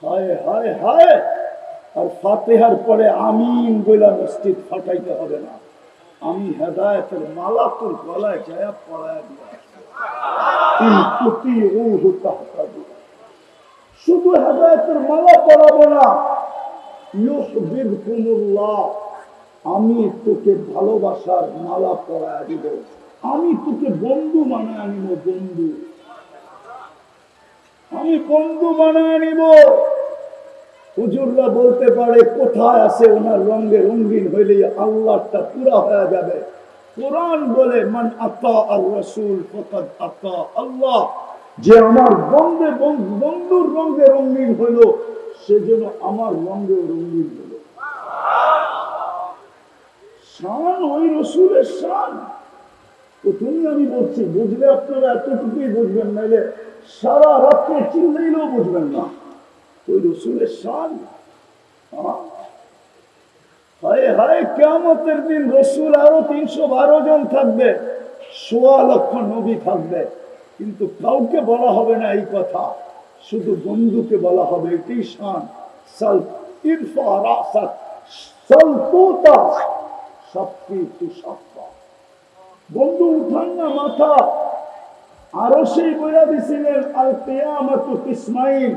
হায় হায় হায়। আর ফাতিহার পরে আমিন বলে মসজিদ ফাটাইতে হবে না। আমি হেদায়েতের মালা তোর গলায় যায় পড়ায় দিয়া শুধু হেদায়েতের মালা পড়াবো না, আমি তোকে ভালোবাসার মালা পড়ায় দিব। আমি তোকে বন্ধু বানায় নিব। বন্ধু, আমি বন্ধু বানায় নিব। হুজুররা বলতে পারে কোথায় আছে ওনার রঙে রঙিন হইলে আল্লাহটা পুরা হয়ে যাবে। কোরআন বলে মান আতা আর রাসূল ফাকাদ আতা আল্লাহ, যে আমার বন্ধুর রঙে রঙিন হলো সে যেন আমার রঙে রঙিন হলো। শান ওই রসুলের শান। প্রথমে আমি বলছি, বুঝলে আপনারা এতটুকুই বুঝবেন, নাইলে সারা রাত্রে চিল্লাইলেও বুঝবেন না। ওই রসুলের শান। হায় হায়, কিয়ামতের দিন রসুল আরো 312 জন থাকবে, 1.25 লক্ষ নবী থাকবে, কিন্তু কাউকে বলা হবে না এই কথা, শুধু বন্ধুকে বলা হবে। এটাই শান। সাল ইরফা রাসাক সাল তুতা সবকিছু সফা। বন্ধু উঠান না মাথা। আরো সেই বইয়া দিছিলেন আল কিয়ামাতু কিসমাইন,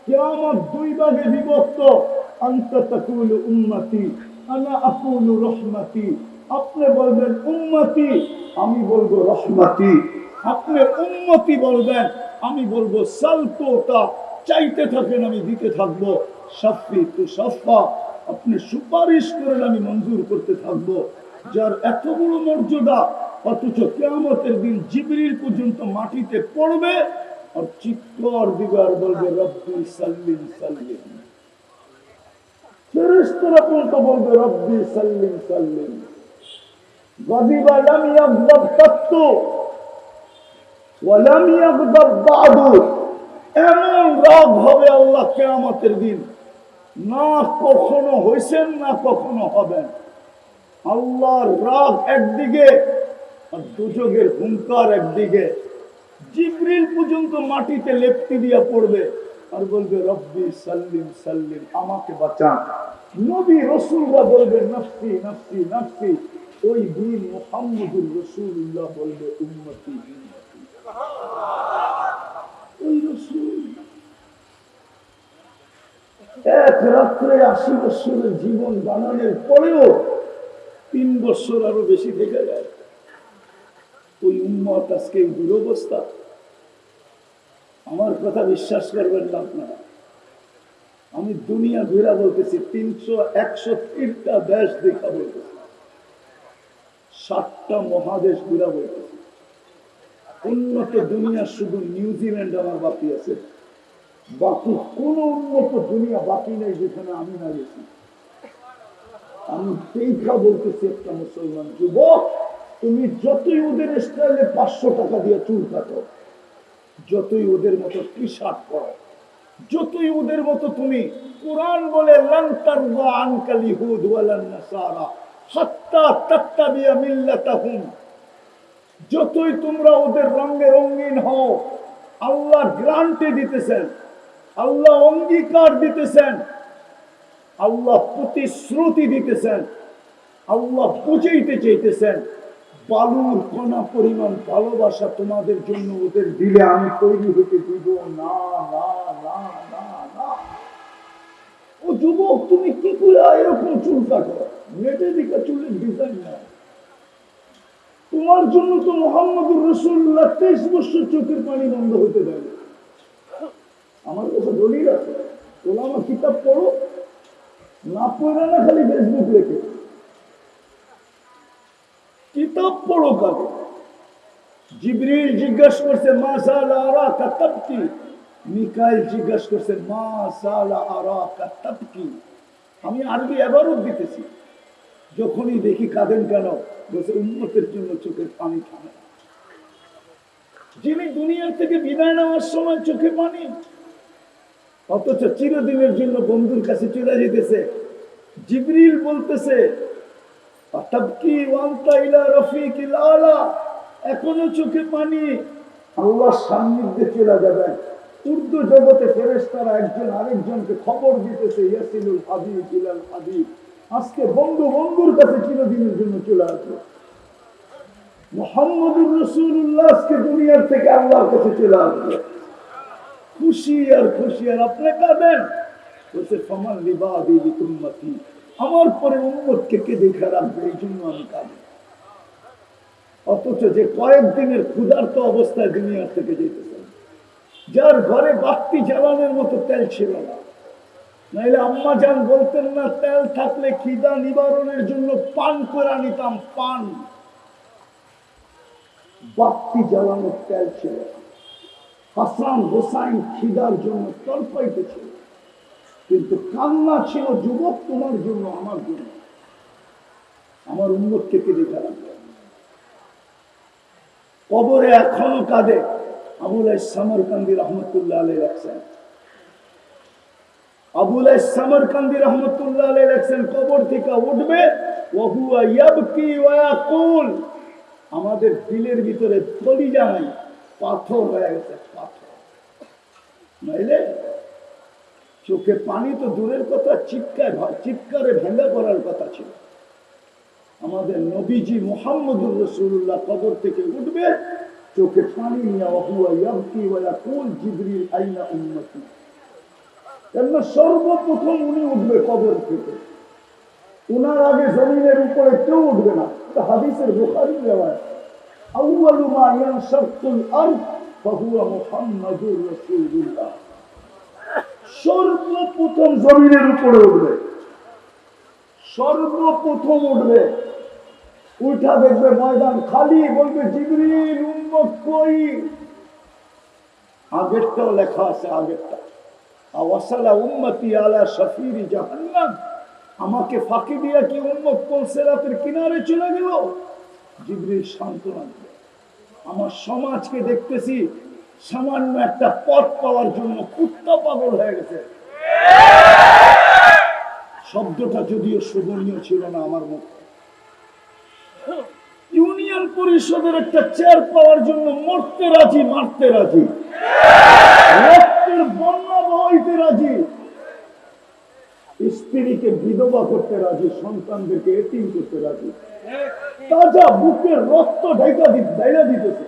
কিয়ামত 2 ভাগে বিভক্ত। আনতা তাকুলু উম্মতি আনা আকুলু রহমতি। আপনি বলবেন উম্মতি, আমি বলবো রহমতি। আপনি উম্মতি বলবেন, আমি বলবো সালতুতা, চাইতে থাকেন আমি দিতে থাকবো। শাফি তু শাফা, আপনি সুপারিশ করেন আমি মঞ্জুর করতে থাকবো। যার এত বড় মর্যাদা, অথচ কিয়ামতের দিন জিবরিল পর্যন্ত মাটিতে পড়বে আর চিৎকার দিবার বলবে রব্বি সাল্লিম সাল্লিম। ফেরেশতারা পর্যন্ত বলবে রব্বি সাল্লিম সাল্লিম। গাযিবা লাম ইয়াগদাব তাত্তু ওয়া লাম ইয়াগদাব বাদু। এমন রাগ হবে আল্লাহ কিয়ামতের দিন, না কখনো হইছেন না কখনো হবেন। আল্লাহর রাগ একদিকে আর দুজকের হুঙ্কার একদিকে। জিবরিল পর্যন্ত মাটিতে লেপ্তি দিয়া পড়বে আর বলবে রব্বি সাল্লিম সাল্লিম, আমাকে বাঁচান। নবী রাসূলরা বলবে নফসি নফসি নফসি। ওই দিন মুহাম্মদুর রাসূলুল্লাহ বলবে উম্মতি উম্মতি। ওই রাসূল এক রাত্রে 80 বছরের জীবন বানানোর পরেও 3 বছর আরো বেশি থেকে যায়। ওই উম্মত আজকে এই দুরবস্থা। আমার কথা বিশ্বাস করবেন না আপনারা, আমি দুনিয়া ঘুরা বলতেছি, 103টা দেশ দেখা বলতেছি, 7টা মহাদেশ ঘুরা বলতেছি। উন্নত দুনিয়া শুধু নিউজিল্যান্ড আমার বাকি আছে, বাকি কোন উন্নত দুনিয়া বাকি নেই যেখানে আমি না গেছি। আমি দেখা বলতেছি, একটা মুসলমান যুবক, তুমি যতই ওদের স্টাইলে 500 টাকা দিয়ে চুল কাটো, যতই ওদের মতো টি শার্ট পরো, যতই ওদের মতো তুমি, কোরআন বলে লান তারদা আনকাল ইহুদ ওয়ালান নাসারা হাত্তা তাত্তাবিয়া মিল্লাতাহুম, যতই তোমরা ওদের রঙে রঙিন হও, আল্লাহ গ্যারান্টি দিতেছেন, আল্লাহ অঙ্গীকার দিতেছেন, আল্লাহ প্রতিশ্রুতি দিতেছেন, আল্লাহ বুঝাইতে চাইতেছেন, বালুর কণা পরিমাণ ভালোবাসা তোমাদের জন্য ওদের দিলে আমি তৈরি হতে দিব না না না না না। ও যুবক, তুমি কি করে এরকম চুল কাটো? নেটে দিকে চুলের ডিজাইন না। তোমার জন্য তো মুহাম্মদুর রাসূলুল্লাহ 23 বছর চোখের পানি বন্ধ হতে দেয়। আমার কাছে দলিল আছে, ওলামা কিতাব পড়ো, না পড়ে না খালি ফেসবুক লেখে। কিতাব পড়ো কাকে? জিবরিল জিজ্ঞাসা করছে মা সালা আরাকা তাবকি, মিকাইল জিজ্ঞাসা করছে মা সালা আরাকা তাবকি। আমি আরবি ইবারত দিতেছি, যখনই দেখি কাঁদেন কেন, বলছে উম্মতের জন্য চোখের পানি থামে। যিনি দুনিয়ার থেকে বিদায় নেওয়ার সময় চোখে পানি, অথচ চিরদিনের জন্য বন্ধুর কাছে চলে যেতেছে। জিবরিল বলতেছে তাবকি ওয়ান্তা ইলা রফিকিল আলা, এখনো চোখে পানি, আল্লাহর সান্নিধ্যে চলে যাবেন। উর্দু জগতে ফেরেশতারা একজন আরেকজনকে খবর দিতেছে, ইয়াসিলুল হাবিব ইলাল হাবিব, আজকে বন্ধু বন্ধুর কাছে চিরদিনের জন্য চলে আসবে। মুহাম্মদুর রাসূলুল্লাহ আজকে দুনিয়ার থেকে আল্লাহর কাছে চলে আসবে। খুশি আর খুশি, আর আপনি কাঁদেন। বলছে ফামান লিবাদি লিউম্মতি, আমার পরে উম্মতকে কে দেখে রাখবে, এই জন্য আমি কাঁদি। অথচ যে কয়েকদিনের ক্ষুধার্ত অবস্থায় দুনিয়ার থেকে যেতেছেন, যার ঘরে বাতি জ্বালানোর মতো তেল ছিল না, নাইলে আম্মা জান বলতেন না তেল থাকলে খিদা নিবারণের জন্য পান করে নিতাম, পান। বাতি জ্বালানোর তেল ছিল। হাসান হোসাইন খিদার জন্য তড়পাইতেছিল, কিন্তু কান্না ছিল যুবক তোমার জন্য, আমার জন্য, আমার উম্মতকে কে দেখা রাখবে। কবরে এখনো কাঁদে। আবুল সামরকান্দি রহমতুল্লাহ আলাইহি রাখছেন, আবুল সামরকান্দি রহমতুল্লাহ আলাইহি রাখছেন, কবর থেকে উঠবে ওয়া হুয়া ইয়াবকি ওয়া ইয়াকুল, আমাদের দিলের ভিতরে কলিজা নাই, পাথর হয়ে গেছে, পাথর। নাইলে চোখে পানি তো দূরের কথা, চিৎকারে ভেঙে পড়ার কথা ছিল। আমাদের নবীজি মুহাম্মদুর রাসূলুল্লাহ কবর থেকে উঠবে, চোখে পানি নিয়ে ওয়া হুয়া ইয়াবকি ওয়া ইয়াকুল জিবরিল আইনা উম্মতি। কেন সর্বপ্রথম উনি উঠবে কবর থেকে, উনার আগে জমিনের উপরে কেউ উঠবে না। হাদিসের বুখারী রিওয়ায়াত, আউয়ালু মা ইয়ানশাক্কুল আরদ ফাহুয়া মুহাম্মাদুর রাসূলুল্লাহ। সর্বপ্রথম জমিনের উপরে উঠবে, সর্বপ্রথম উঠবে, উঠা দেখবে ময়দান খালি, বলবে জিবরিল উম্মত কই? আগেরটাও লেখা আছে, আগেরটা আওয়াসালা উম্মতি আলা শাফিরি জাহান্নাম, আমাকে ফাঁকি দিয়া কি উম্মত সিরাতের কিনারে চলে গেল? জিবরিল সান্ত্বনা দিবে, আমার সমাজকে দেখতেছি সামান্য একটা পথ পাওয়ার জন্য কুত্তা পাগল হয়ে গেছে। শব্দটা যদিও শোভনীয় ছিল না আমার মুখে। ইউনিয়ন পরিষদের একটা চেয়ার পাওয়ার জন্য মরতে রাজি, মারতে রাজি, রক্তের বন্যা বইতে রাজি, স্ত্রীকে বিধবা করতে রাজি, সন্তানদেরকে এতিম করতে রাজি, তাজা বুকের রক্ত ঢাকা দিতেছে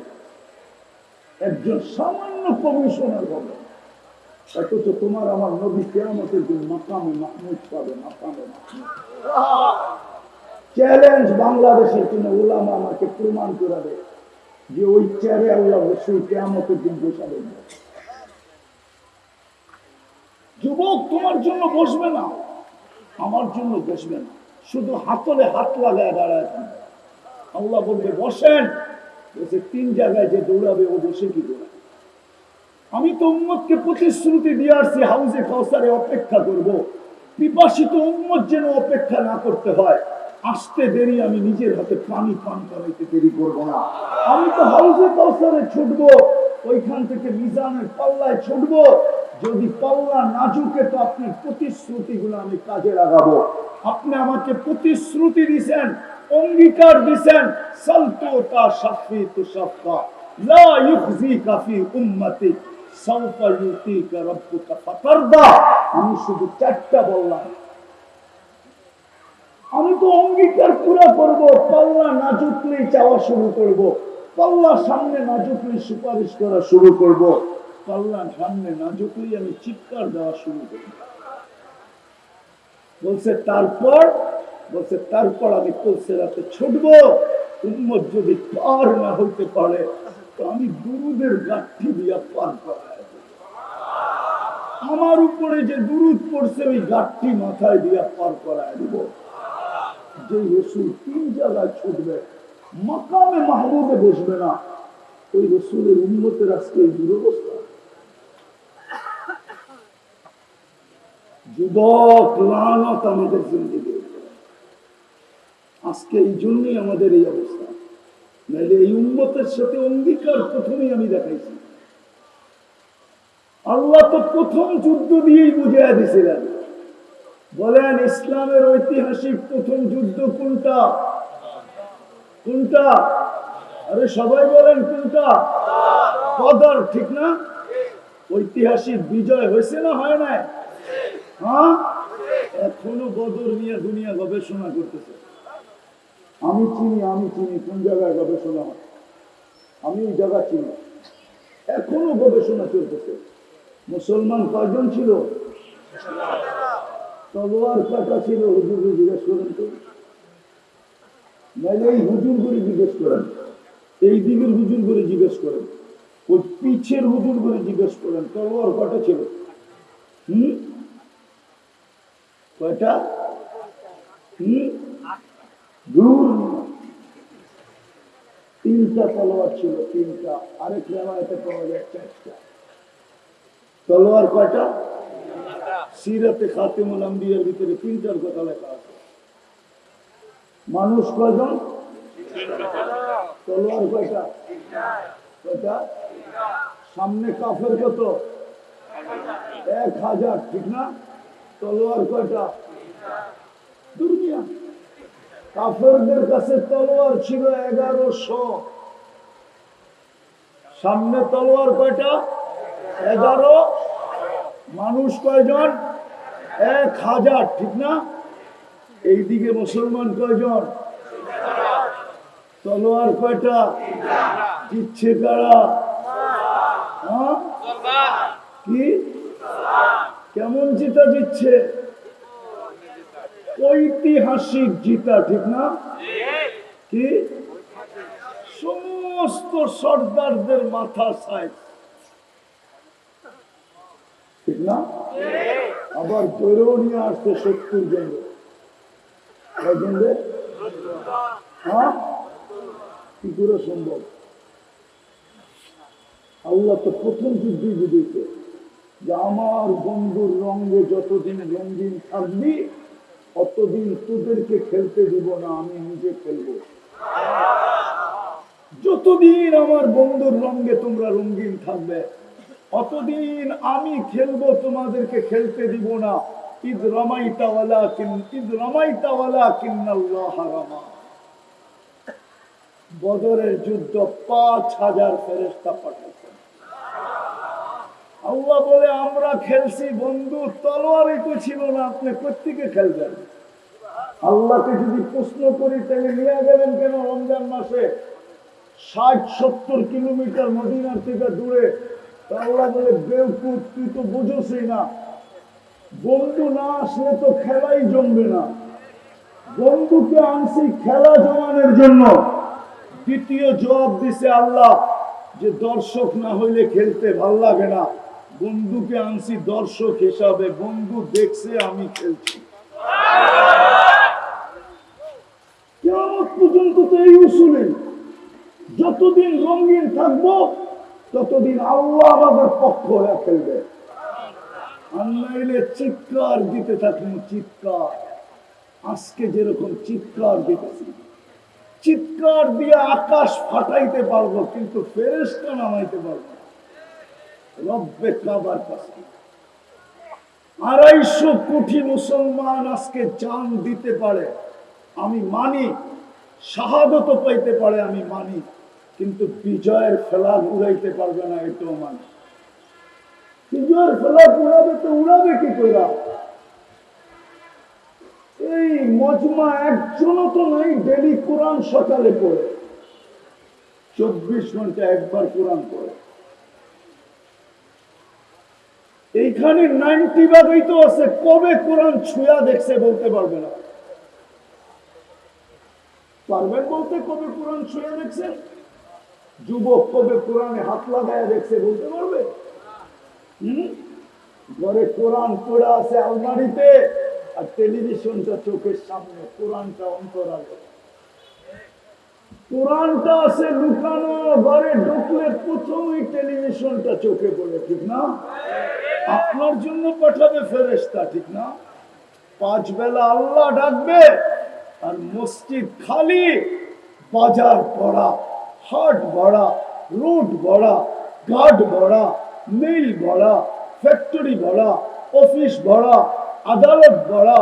একজন সামান্য কমিশনার হবে। অথচ তোমার আমার নবী কিয়ামতের দিন মাকামে মাহমুদ পাবে, মাকামে মাহমুদ। চ্যালেঞ্জ বাংলাদেশের কোন উলামা আমাকে প্রমাণ করে দেয় যে ওই চেয়ারে আল্লাহ রাসূল কিয়ামতের দিন বসাবেন। যুবক তোমার জন্য বসবে না, আমার জন্য বসবে না, শুধু হাতলে হাত লাগায় দাঁড়ায়। আল্লাহ বলবে বসেন, বসে 3 জায়গায় যে দৌড়াবে ও বসে কি দৌড়াবে? আমি তো উম্মতকে প্রতিশ্রুতি দিয়ে আসছি হাউজে কাউসারে অপেক্ষা করব, পিপাসিত উম্মত যেন অপেক্ষা না করতে হয়। আসতে দেরি, আমি নিজের হাতে পানি পান করাইতে দেরি করবো না। আমি তো হাউজে কাউসারে ছুটবো, ওইখান থেকে মিজানের পাল্লায় ছুটবো। যদি পাল্লা না ঝুঁকে তো আপনার প্রতিশ্রুতিগুলো আমি কাজে লাগাবো। আপনি আমাকে প্রতিশ্রুতি দিছেন, অঙ্গীকার দিছেন, সালতুকা শাফি তুশাফা লা ইউখজিকা ফি উম্মতি সাওফা ইউতিকা রাব্বুকা ফাতারদা। আমি শুধু 4টা বললাম, আমি তো অঙ্গীকার পুরা করব। পাল্লা না ঝুঁকলেই চাওয়া শুরু করব, পাল্লা সামনে না ঝুঁকলেই সুপারিশ করা শুরু করব, পাল্লা সামনে না ঝুঁকলেই আমি চিৎকার দেওয়া শুরু করব। বলছে তারপর আমি পুলসিরাতে ছুটবো। উম্মত যদি পার না হইতে পারে তো আমি দুরুদের গাঠি দিয়া পার করাই দেব। আমার উপরে যে দুরুদ পড়ছে ওই গাঠি মাথায় দিয়া পার করাই দেব। যে রসুল 3 জায়গায় ছুটবে, মাকামে মাহমুদে বসবে না, ওই রসুলের উম্মতের আজকে এই দুরবস্থা। যুবক লানত আমাদের জিন্দেগি, আজকে এই জন্যই আমাদের এই অবস্থা। নাইলে এই উম্মতের সাথে অঙ্গীকার প্রথমেই আমি দেখাইছি। আল্লাহ তো প্রথম যুদ্ধ দিয়েই বুঝিয়ে দিয়েছিলেন। বলেন ইসলামের ঐতিহাসিক প্রথম যুদ্ধ কোনটা? কোনটা? আরে সবাই বলেন কোনটা? বদর, ঠিক না? ঐতিহাসিক বিজয় হয়েছে না হয় নাই? হ্যাঁ, এখনো বদর নিয়ে দুনিয়া গবেষণা করতেছে। আমি চিনি কোন জায়গায় গবেষণা হয়, আমি এই জায়গা চিনি। এখনো গবেষণা চলতেছে। মুসলমান কয়জন ছিল? তলোয়ার কাটা ছিল। হুজুরকে জিজ্ঞেস করেন তো, নাইলে এই হুজুর করে জিজ্ঞেস করেন, এই দিকের হুজুর করে জিজ্ঞেস করেন, ওই পিছের হুজুর করে জিজ্ঞেস করেন তলোয়ার কয়টা ছিল? কয়টা? দূর, 3টা তলোয়ার ছিল, 3টা। আরেক রেওয়ায়েতে পাওয়া যায় 4টা। তলোয়ার কয়টা? সিরাতে খাতিমুল আম্বিয়ার ভিতরে 3টার কথা লেখা আছে। মানুষ কয়জন? তলোয়ার কয়টা? কয়টা? সামনে কাফের কত? 1000, ঠিক না? তলোয়ার কয়টা? দুনিয়া কাফেরদের কাছে তলোয়ার ছিল 1100। সামনে তলোয়ার কয়টা? 11। মানুষ কয়জন? 1000, ঠিক না? এইদিকে মুসলমান কয়জন? তলোয়ার কয়টা? জিতছে কারা? কি কেমন জিতা জিতছে? ঐতিহাসিক জিতা, ঠিক না? কি সমস্ত সর্দারদের মাথা সাইজ, ঠিক না? আবার দৈরও নিয়ে আসছে 70 জন। হ্যাঁ, কি করে সম্ভব? আল্লাহ তো প্রথম যুদ্ধে বুঝেছে যে আমার বন্ধুর রঙে যতদিন রঙিন থাকবি অতদিন তোদেরকে খেলতে দিব না, আমি নিজে খেলবো। যতদিন আমার বন্ধুর রঙে তোমরা রঙিন থাকবে অতদিন আমি খেলবো, তোমাদেরকে খেলতে দিব না। ইদ রামাইতা ওয়ালাকিন্নাল্লাহ রামা। বদরের যুদ্ধ 5000 ফেরেশতা পাঠাইছেন। আল্লাহ বলে আমরা খেলছি, বন্ধু তলোয়ারই তো ছিল না, আপনি কোত্থেকে খেলবেন? আল্লাহকে যদি প্রশ্ন করি তাহলে নিয়ে গেলেন কেন রমজান মাসে 60-70 কিলোমিটার মদিনার থেকে দূরে? আল্লাহ বলে বেওকুফ, তুই তো বুঝোসই না, বন্ধু না আসলে তো খেলাই জমবে না। বন্ধুকে আনছি খেলা জমানোর জন্য। দ্বিতীয় জবাব দিছে আল্লাহ যে দর্শক না হইলে খেলতে ভাল লাগে না, বন্ধুকে আনছি দর্শক হিসাবে, বন্ধু দেখছে আমি খেলছি। কিয়ামত পর্যন্ত তো এই উসুলে যতদিন রঙিন থাকবো ততদিন আল্লাহ আমাদের পক্ষ হয়ে খেলবে। আর নাইলে চিৎকার দিতে থাকবেন, চিৎকার। আজকে যেরকম চিৎকার দিতেছি, চিৎকার দিয়ে আকাশ ফাটাইতে পারবো কিন্তু ফেরেশতা নামাইতে পারবো না। রব্বে কাবার কাছে 250 কোটি মুসলমান আজকে জান দিতে পারে, আমি মানি। শাহাদত পাইতে পারে, আমি মানি। কিন্তু বিজয়ের ফ্ল্যাগ উড়াইতে পারবে না, এটাও মানি। বিজয়ের ফ্ল্যাগ উড়াবে তো উড়াবে কি করে? এই মজমা একজনও তো নাই ডেলি কোরআন সকালে পড়ে, 24 ঘন্টা একবার কোরআন পড়ে। এইখানে 90 ভাগই তো আছে কবে কোরআন ছুঁয়া দেখছে বলতে পারবে না। পারবেন বলতে কবে কোরআন ছুঁয়া দেখছে? যুবক কবে কোরআনে হাত লাগায় দেখছে বলতে পারবে? ঘরে কোরআন পড়া আছে আলমারিতে আর টেলিভিশনটা চোখের সামনে, কোরআনটা অন্তরালে। কোরআনটা আছে লুকানো, ঘরে ঢুকলে প্রথমেই টেলিভিশনটা চোখে পড়ে, ঠিক না? আপনার জন্য পাঠাবে ফেরেশতা, ঠিক না? 5 বেলা আল্লাহ ডাকবে আর মসজিদ খালি, বাজার ভরা, হাট ভরা, রোড ভরা, ঘাট ভরা, মিল ভরা, ফ্যাক্টরি ভরা, অফিস ভরা, আদালত ভরা,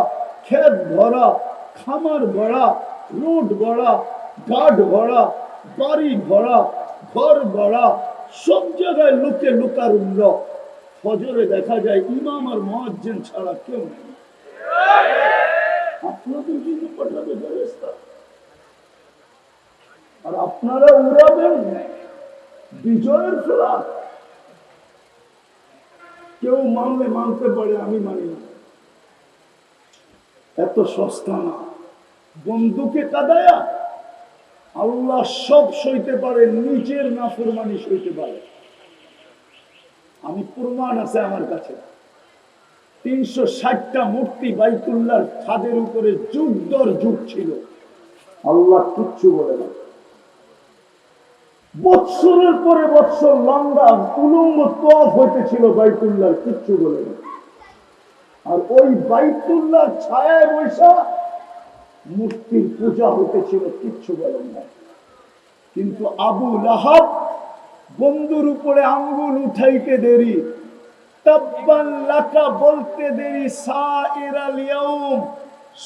ক্ষেত ভরা, খামার ভরা, রোড ভরা, ঘাট ভরা, বাড়ি ভরা, ঘর ভরা, সব জায়গায় লোকে লোকারণ্য। ফজরে দেখা যায় ইমাম আর মুয়াজ্জিন ছাড়া কেউ নেই। আপনাদের জন্য পাঠাবে ফেরেশতা, আর আপনারা উড়াবেন বিজয়ের ফ্লাগ। কেউ মানলে মানতে পারে, আমি মানি না। এত সস্তা না। বন্ধুকে কাদায়া আল্লাহ সব সইতে পারে, নিজের নাফরমানি সইতে পারে। আমি প্রমাণ আছে আমার কাছে। 360টা মূর্তি বাইতুল্লাহর ছাদের উপরে যুগ দর যুগ ছিল, আল্লাহ কিচ্ছু বলে না। বৎসরের পরে বৎসর লম্বা উলঙ্গ তওয়াফ হইতেছিল বাইতুল্লাহর, কিচ্ছু বলে না। আর ওই বাইতুল্লাহর ছায়ায় বৈশা মূর্তির পূজা হইতেছিল, কিচ্ছু বলেন না। কিন্তু আবু লাহাব বন্ধুর উপরে আঙ্গুল উঠাইতে দেরি, তাব্বান লাকা বলতে দেরি, সাইরাল ইয়াউম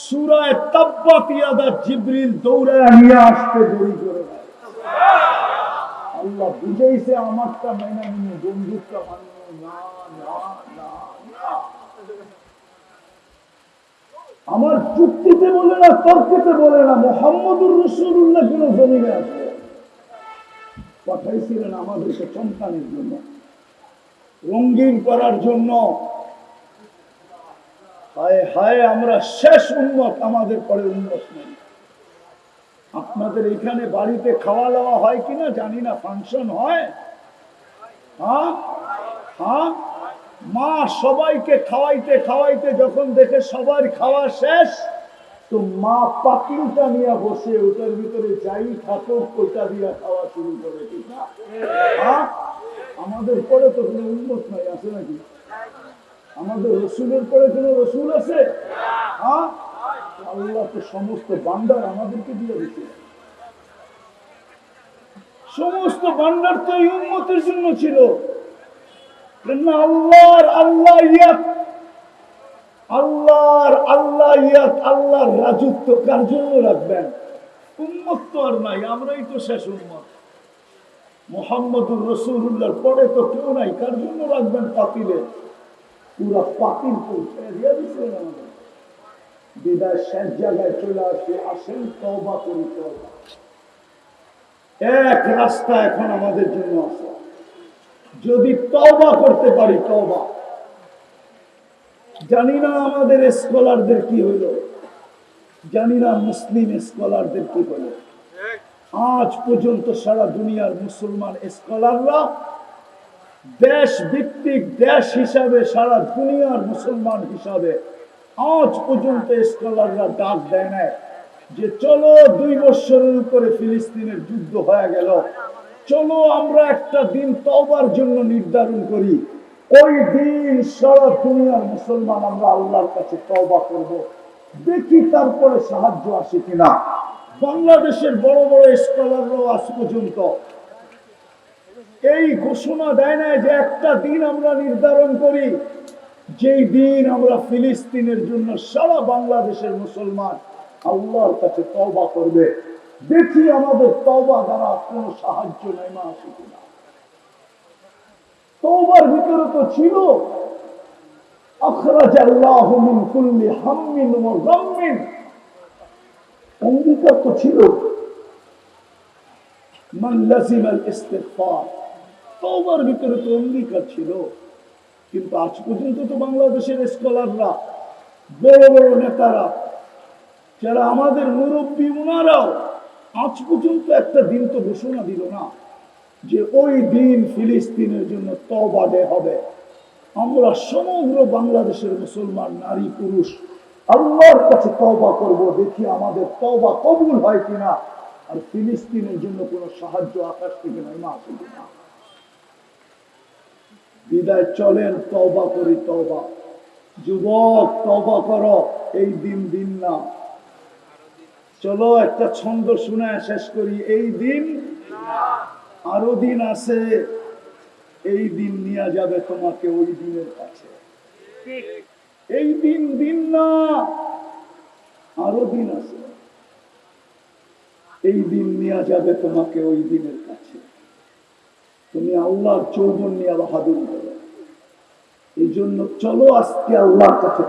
সূরা তাব্বাত ইয়াদা জিবরিল দৌড়ায় নিয়ে আসতে দেরি করে না। আল্লাহ বুঝাইছে আমারটা মেনে নিয়ে বন্ধুরটা মান্য না, না, না, না। আমার যুক্তিতে বলে না, তর্কেতে বলে না, মুহাম্মদুর রাসূলুল্লাহ কেন জমিনে আসবে? পাঠাইছিলেন আমাদেরকে সন্তানের জন্য, রঙিন করার জন্য। হায় হায়, আমরা শেষ উম্মত, আমাদের পরে উম্মত নেই। আপনাদের এখানে বাড়িতে খাওয়া দাওয়া হয় কিনা জানি না, ফাংশন হয়? হ্যাঁ হ্যাঁ, মা সবাইকে খাওয়াইতে খাওয়াইতে যখন দেখে সবার খাওয়া শেষ, তো মা পাতিলটা নিয়ে বসে ওটার ভিতরে যাই থাকুক ওইটা দিয়ে খাওয়া শুরু করে, ঠিক না? হ্যাঁ, আমাদের পরে তো কোনো উন্মত নাই, আছে নাকি? আমাদের রসুলের পরে কোনো রসুল আছে? হ্যাঁ, আল্লাহ তো সমস্ত ভান্ডার আমাদেরকে দিয়ে দিচ্ছে। সমস্ত ভান্ডার তো এই উম্মতের জন্য ছিল। আল্লাহর আল্লাহিয়াত, আল্লাহর আল্লাহিয়াত, আল্লাহর রাজত্ব কার জন্য রাখবেন? উম্মত তো আর নাই, আমরাই তো শেষ উম্মত। মুহাম্মদুর রাসূলুল্লাহর পরে তো কেউ নাই, কার জন্য রাখবেন পাতিলে? পুরা পাতিল পৌঁছে দিয়ে দিচ্ছিলেন আমাদের। বিদায় শেষ জায়গায় চলে আসে, আসেন তওবা করি, তওবা। এক রাস্তা এখন আমাদের জন্য আছে, যদি তওবা করতে পারি, তওবা। জানি না আমাদের স্কলারদের কি হইলো, জানি না মুসলিম স্কলারদের কি হইলো। আজ পর্যন্ত সারা দুনিয়ার মুসলমান স্কলাররা দেশ ভিত্তিক দেশ হিসাবে, সারা দুনিয়ার মুসলমান হিসাবে আজ পর্যন্ত স্কলাররা ডাক দেয় না যে চলো 2 বছরের উপরে ফিলিস্তিনের যুদ্ধ হয়ে গেল, চলো আমরা একটা দিন তওবার জন্য নির্ধারণ করি, ওই দিন সারা দুনিয়ার মুসলমান আমরা আল্লাহর কাছে তওবা করব, দেখি তারপরে সাহায্য আসে কিনা। বাংলাদেশের বড় বড় স্কলাররাও আজ পর্যন্ত এই ঘোষণা দেয় না যে একটা দিন আমরা নির্ধারণ করি, যেই দিন আমরা ফিলিস্তিনের জন্য সারা বাংলাদেশের মুসলমান আল্লাহর কাছে তওবা করবে, দেখি আমাদের তওবা দ্বারা কোনো সাহায্য নেমে আসে কিনা। তওবার ভিতরে তো ছিল আখরাজাল্লাহু মিন কুল্লি হাম্মিন ওয়া গাম্মিন, অঙ্গীকার তো ছিল মান লাযিমাল ইস্তিগফার, তওবার ভিতরে তো অঙ্গীকার ছিল। কিন্তু আজ পর্যন্ত তো বাংলাদেশের স্কলাররা, বড় বড় নেতারা, যারা আমাদের মুরব্বী, ওনারাও আজ পর্যন্ত একটা দিন তো ঘোষণা দিল না যে ওই দিন ফিলিস্তিনের জন্য তওবা ডে হবে। আমরা সমগ্র বাংলাদেশের মুসলমান নারী পুরুষ আল্লাহর কাছে তওবা করব, দেখি আমাদের তওবা কবুল হয় কিনা, আর ফিলিস্তিনের জন্য কোনো সাহায্য আকাশ থেকে নেমে আসে কিনা। বিদায় চলেন তওবা করি, তওবা। যুবক তওবা করো, এই দিন দিন না। চলো একটা ছন্দ শুনে শেষ করি। এই দিন আরো দিন আছে, এই দিন নিয়ে যাবে তোমাকে ওই দিনের কাছে। এই দিন দিন না, আরো দিন আছে, এই দিন নিয়ে যাবে তোমাকে ওই দিনের কাছে। তুমি আল্লাহর যৌবন নিয়ে বাহাদুরি করো, এই জন্য চলো আজকে আল্লাহর কাছে